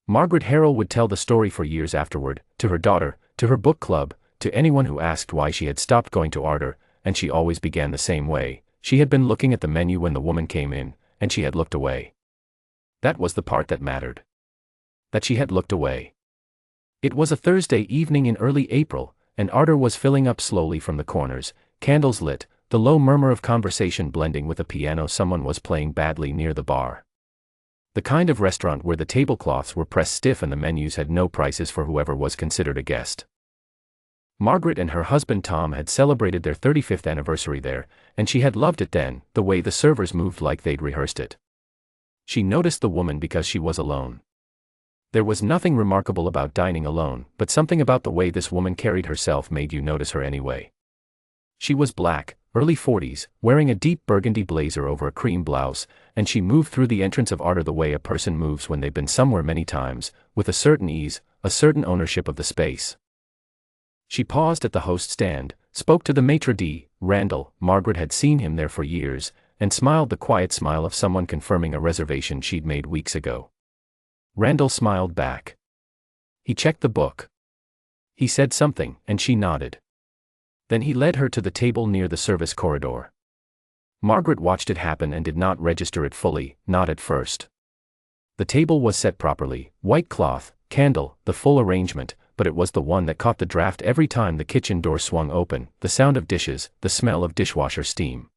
Margaret Harrell would tell the story for years afterward, to her daughter, to her book club, to anyone who asked why she had stopped going to Ardor, and she always began the same way. She had been looking at the menu when the woman came in, and she had looked away. That was the part that mattered. That she had looked away. It was a Thursday evening in early April, and Ardor was filling up slowly from the corners, candles lit, the low murmur of conversation blending with a piano someone was playing badly near the bar. The kind of restaurant where the tablecloths were pressed stiff and the menus had no prices for whoever was considered a guest. Margaret and her husband Tom had celebrated their 35th anniversary there, and she had loved it then, the way the servers moved like they'd rehearsed it. She noticed the woman because she was alone. There was nothing remarkable about dining alone, but something about the way this woman carried herself made you notice her anyway. She was black, early 40s, wearing a deep burgundy blazer over a cream blouse, and she moved through the entrance of Ardor the way a person moves when they've been somewhere many times, with a certain ease, a certain ownership of the space. She paused at the host stand, spoke to the maitre d', Randall. Margaret had seen him there for years, and smiled the quiet smile of someone confirming a reservation she'd made weeks ago. Randall smiled back. He checked the book. He said something, and she nodded. Then he led her to the table near the service corridor. Margaret watched it happen and did not register it fully, not at first. The table was set properly, white cloth, candle, the full arrangement, but it was the one that caught the draft every time the kitchen door swung open, the sound of dishes, the smell of dishwasher steam.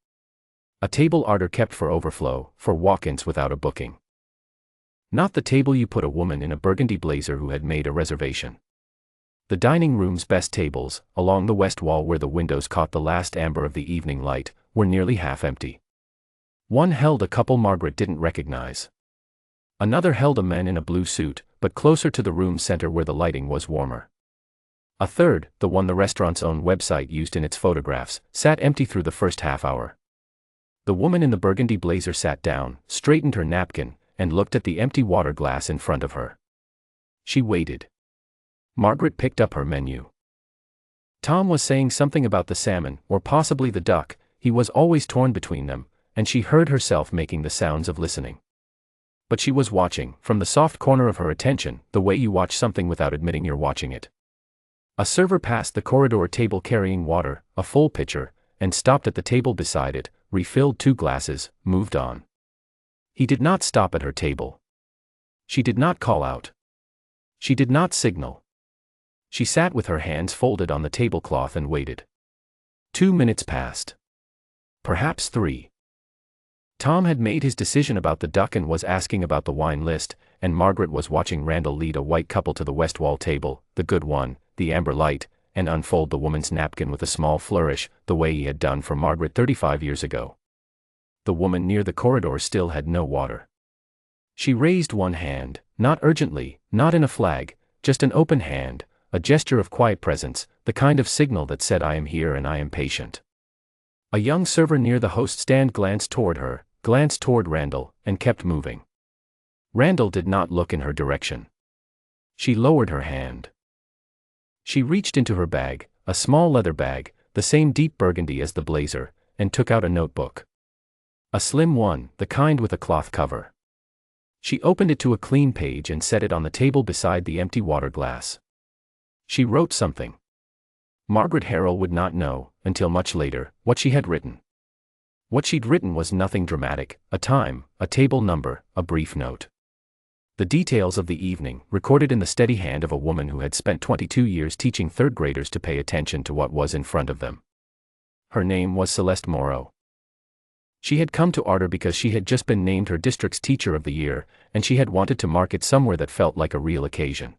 A table Ardor kept for overflow, for walk-ins without a booking. Not the table you put a woman in a burgundy blazer who had made a reservation. The dining room's best tables, along the west wall where the windows caught the last amber of the evening light, were nearly half empty. One held a couple Margaret didn't recognize. Another held a man in a blue suit, but closer to the room's center where the lighting was warmer. A third, the one the restaurant's own website used in its photographs, sat empty through the first half hour. The woman in the burgundy blazer sat down, straightened her napkin, and looked at the empty water glass in front of her. She waited. Margaret picked up her menu. Tom was saying something about the salmon, or possibly the duck. He was always torn between them, and she heard herself making the sounds of listening. But she was watching, from the soft corner of her attention, the way you watch something without admitting you're watching it. A server passed the corridor table carrying water, a full pitcher, and stopped at the table beside it, refilled 2 glasses, moved on. He did not stop at her table. She did not call out. She did not signal. She sat with her hands folded on the tablecloth and waited. 2 minutes passed. Perhaps 3. Tom had made his decision about the duck and was asking about the wine list, and Margaret was watching Randall lead a white couple to the west wall table, the good one, the amber light, and unfold the woman's napkin with a small flourish, the way he had done for Margaret 35 years ago. The woman near the corridor still had no water. She raised one hand, not urgently, not in a flag, just an open hand, a gesture of quiet presence, the kind of signal that said I am here and I am patient. A young server near the host stand glanced toward her, glanced toward Randall, and kept moving. Randall did not look in her direction. She lowered her hand. She reached into her bag, a small leather bag, the same deep burgundy as the blazer, and took out a notebook. A slim one, the kind with a cloth cover. She opened it to a clean page and set it on the table beside the empty water glass. She wrote something. Margaret Harrell would not know, until much later, what she had written. What she'd written was nothing dramatic, a time, a table number, a brief note. The details of the evening, recorded in the steady hand of a woman who had spent 22 years teaching third graders to pay attention to what was in front of them. Her name was Celeste Morrow. She had come to Ardor because she had just been named her district's Teacher of the Year, and she had wanted to mark it somewhere that felt like a real occasion.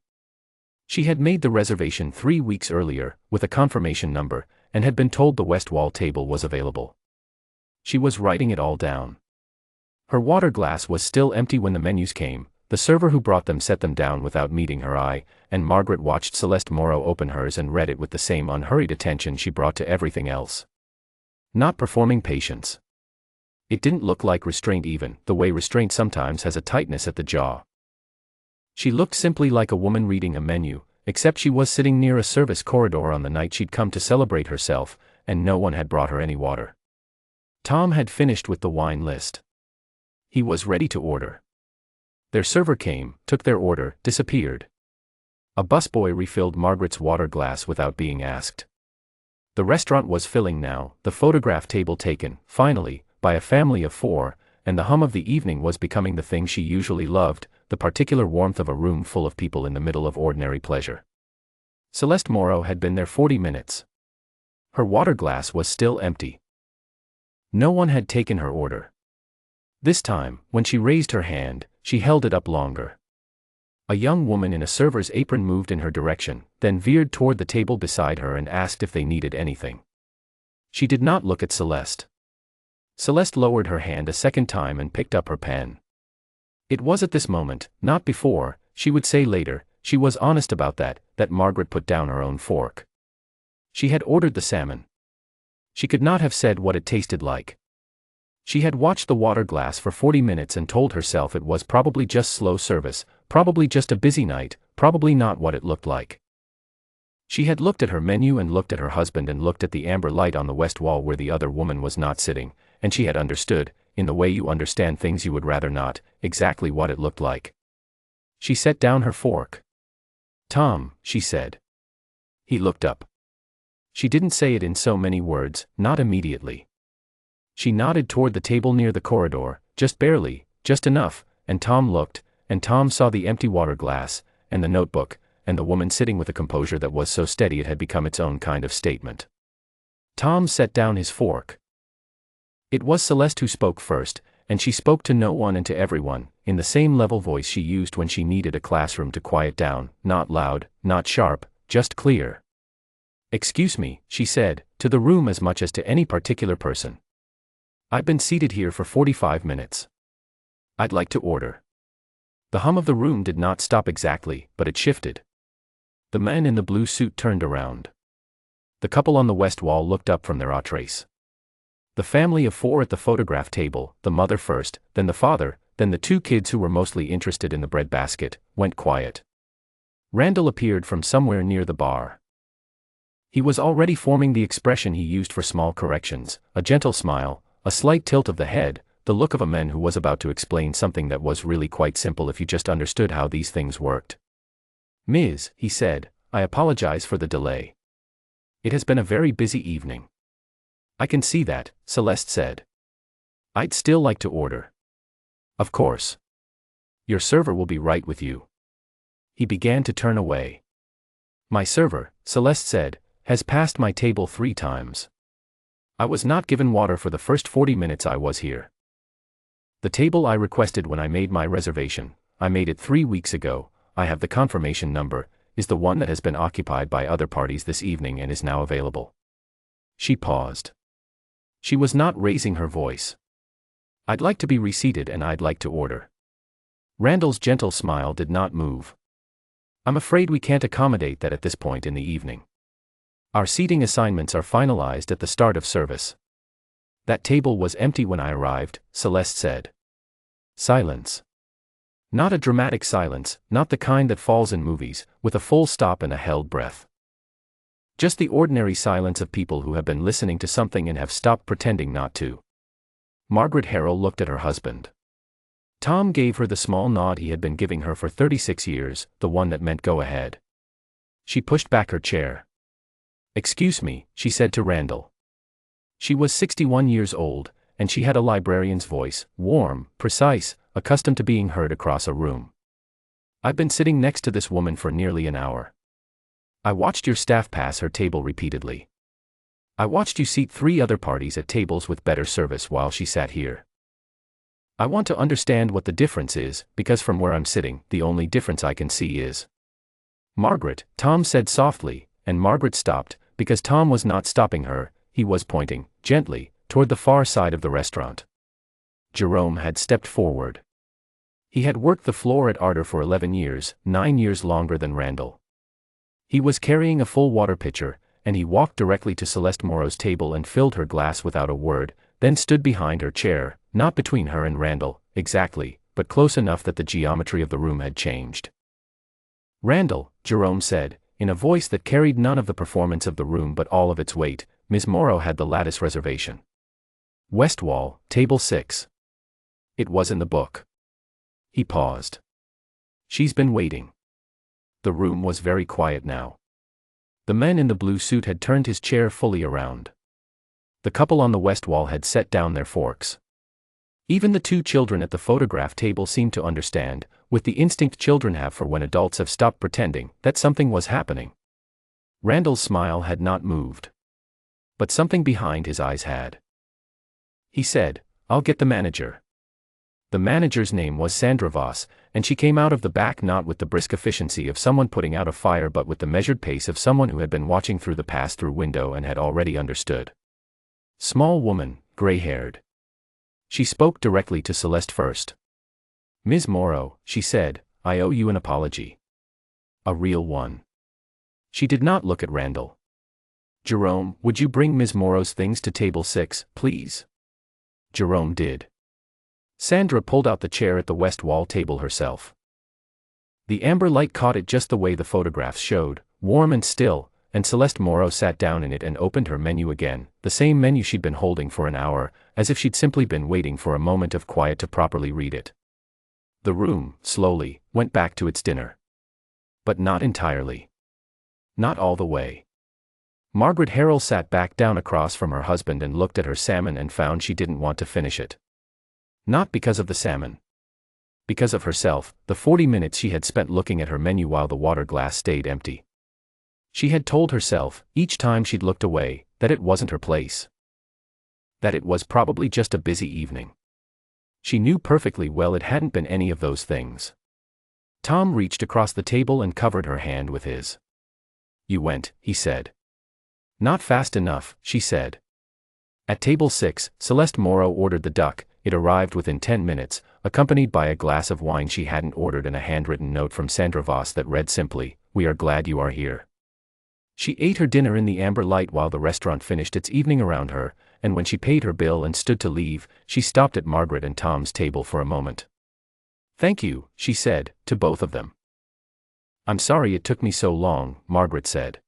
She had made the reservation 3 weeks earlier, with a confirmation number, and had been told the west wall table was available. She was writing it all down. Her water glass was still empty when the menus came. The server who brought them set them down without meeting her eye, and Margaret watched Celeste Morrow open hers and read it with the same unhurried attention she brought to everything else. Not performing patience. It didn't look like restraint even, the way restraint sometimes has a tightness at the jaw. She looked simply like a woman reading a menu, except she was sitting near a service corridor on the night she'd come to celebrate herself, and no one had brought her any water. Tom had finished with the wine list. He was ready to order. Their server came, took their order, disappeared. A busboy refilled Margaret's water glass without being asked. The restaurant was filling now, the photograph table taken, finally, by a family of 4, and the hum of the evening was becoming the thing she usually loved, the particular warmth of a room full of people in the middle of ordinary pleasure. Celeste Morrow had been there 40 minutes. Her water glass was still empty. No one had taken her order. This time, when she raised her hand, she held it up longer. A young woman in a server's apron moved in her direction, then veered toward the table beside her and asked if they needed anything. She did not look at Celeste. Celeste lowered her hand a second time and picked up her pen. It was at this moment, not before, she would say later, she was honest about that Margaret put down her own fork. She had ordered the salmon. She could not have said what it tasted like. She had watched the water glass for 40 minutes and told herself it was probably just slow service, probably just a busy night, probably not what it looked like. She had looked at her menu and looked at her husband and looked at the amber light on the west wall where the other woman was not sitting, and she had understood, in the way you understand things you would rather not, exactly what it looked like. She set down her fork. "Tom," she said. He looked up. She didn't say it in so many words, not immediately. She nodded toward the table near the corridor, just barely, just enough, and Tom looked, and Tom saw the empty water glass, and the notebook, and the woman sitting with a composure that was so steady it had become its own kind of statement. Tom set down his fork. It was Celeste who spoke first, and she spoke to no one and to everyone, in the same level voice she used when she needed a classroom to quiet down, not loud, not sharp, just clear. "Excuse me," she said, to the room as much as to any particular person. "I've been seated here for 45 minutes. I'd like to order." The hum of the room did not stop exactly, but it shifted. The man in the blue suit turned around. The couple on the west wall looked up from their entrees. The family of 4 at the photograph table, the mother first, then the father, then the 2 kids who were mostly interested in the bread basket, went quiet. Randall appeared from somewhere near the bar. He was already forming the expression he used for small corrections, a gentle smile, a slight tilt of the head, the look of a man who was about to explain something that was really quite simple if you just understood how these things worked. "Ms., he said, "I apologize for the delay. It has been a very busy evening." "I can see that," Celeste said. "I'd still like to order." "Of course. Your server will be right with you." He began to turn away. "My server," Celeste said, "has passed my table 3 times. I was not given water for the first 40 minutes I was here. The table I requested when I made my reservation, I made it 3 weeks ago, I have the confirmation number, is the one that has been occupied by other parties this evening and is now available." She paused. She was not raising her voice. "I'd like to be reseated and I'd like to order." Randall's gentle smile did not move. "I'm afraid we can't accommodate that at this point in the evening. Our seating assignments are finalized at the start of service." "That table was empty when I arrived," Celeste said. Silence. Not a dramatic silence, not the kind that falls in movies, with a full stop and a held breath. Just the ordinary silence of people who have been listening to something and have stopped pretending not to. Margaret Harrell looked at her husband. Tom gave her the small nod he had been giving her for 36 years, the one that meant go ahead. She pushed back her chair. "Excuse me," she said to Randall. She was 61 years old, and she had a librarian's voice, warm, precise, accustomed to being heard across a room. "I've been sitting next to this woman for nearly an hour. I watched your staff pass her table repeatedly. I watched you seat 3 other parties at tables with better service while she sat here. I want to understand what the difference is, because from where I'm sitting, the only difference I can see is..." "Margaret," Tom said softly, and Margaret stopped, because Tom was not stopping her, he was pointing, gently, toward the far side of the restaurant. Jerome had stepped forward. He had worked the floor at Ardor for 11 years, 9 years longer than Randall. He was carrying a full water pitcher, and he walked directly to Celeste Morrow's table and filled her glass without a word, then stood behind her chair, not between her and Randall, exactly, but close enough that the geometry of the room had changed. "Randall," Jerome said, in a voice that carried none of the performance of the room but all of its weight, "Ms. Morrow had the lattice reservation. West wall, table 6. It was in the book." He paused. She's been waiting. The room was very quiet now. The man in the blue suit had turned his chair fully around. The couple on the west wall had set down their forks. Even the two children at the photograph table seemed to understand, with the instinct children have for when adults have stopped pretending, that something was happening. Randall's smile had not moved. But something behind his eyes had. He said, "I'll get the manager." The manager's name was Sandra Voss, and she came out of the back not with the brisk efficiency of someone putting out a fire but with the measured pace of someone who had been watching through the pass-through window and had already understood. Small woman, gray-haired. She spoke directly to Celeste first. "Ms. Morrow," she said, "I owe you an apology. A real one." She did not look at Randall. "Jerome, would you bring Ms. Morrow's things to table 6, please?" Jerome did. Sandra pulled out the chair at the west wall table herself. The amber light caught it just the way the photographs showed, warm and still, and Celeste Morrow sat down in it and opened her menu again, the same menu she'd been holding for an hour, as if she'd simply been waiting for a moment of quiet to properly read it. The room, slowly, went back to its dinner. But not entirely. Not all the way. Margaret Harrell sat back down across from her husband and looked at her salmon and found she didn't want to finish it. Not because of the salmon. Because of herself, the 40 minutes she had spent looking at her menu while the water glass stayed empty. She had told herself, each time she'd looked away, that it wasn't her place. That it was probably just a busy evening. She knew perfectly well it hadn't been any of those things. Tom reached across the table and covered her hand with his. "You went," he said. "Not fast enough," she said. At table 6, Celeste Morrow ordered the duck. It arrived within 10 minutes, accompanied by a glass of wine she hadn't ordered and a handwritten note from Sandra Voss that read simply, "We are glad you are here." She ate her dinner in the amber light while the restaurant finished its evening around her, and when she paid her bill and stood to leave, she stopped at Margaret and Tom's table for a moment. "Thank you," she said, to both of them. "I'm sorry it took me so long," Margaret said.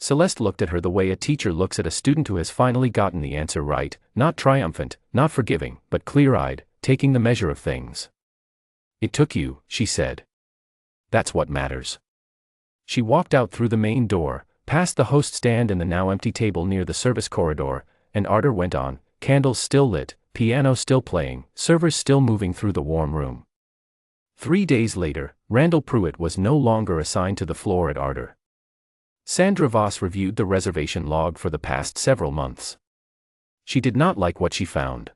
Celeste looked at her the way a teacher looks at a student who has finally gotten the answer right, not triumphant, not forgiving, but clear-eyed, taking the measure of things. "It took you," she said. "That's what matters." She walked out through the main door, past the host stand and the now empty table near the service corridor, and Arthur went on, candles still lit, piano still playing, servers still moving through the warm room. 3 days later, Randall Pruitt was no longer assigned to the floor at Arthur. Sandra Voss reviewed the reservation log for the past several months. She did not like what she found.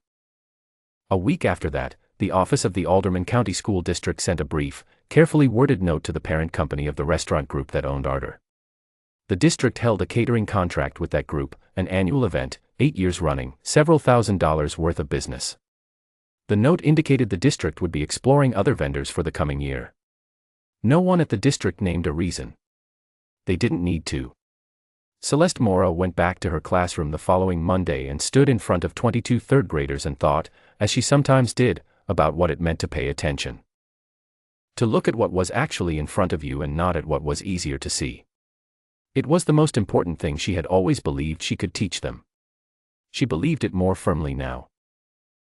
A week after that, the office of the Alderman County School District sent a brief, carefully worded note to the parent company of the restaurant group that owned Arthur. The district held a catering contract with that group, an annual event, 8 years running, several $1,000s worth of business. The note indicated the district would be exploring other vendors for the coming year. No one at the district named a reason. They didn't need to. Celeste Morrow went back to her classroom the following Monday and stood in front of 22 third graders and thought, as she sometimes did, about what it meant to pay attention. To look at what was actually in front of you and not at what was easier to see. It was the most important thing she had always believed she could teach them. She believed it more firmly now.